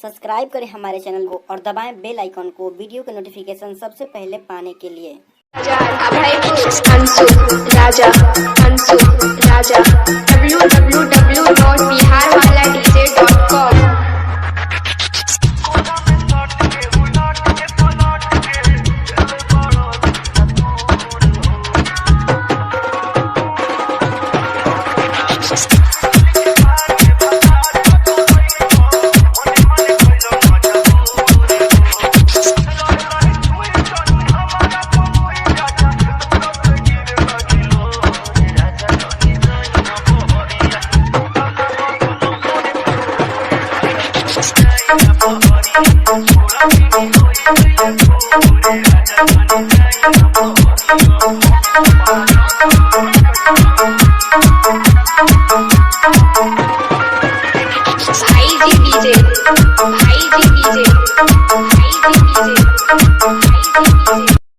Subscribe करें हमारे channel को और दबाएं बेल आइकन को वीडियो के नोटिफिकेशन सबसे पहले पाने के लिए। राजा www.biharwaladj.com। भाई जी डीजे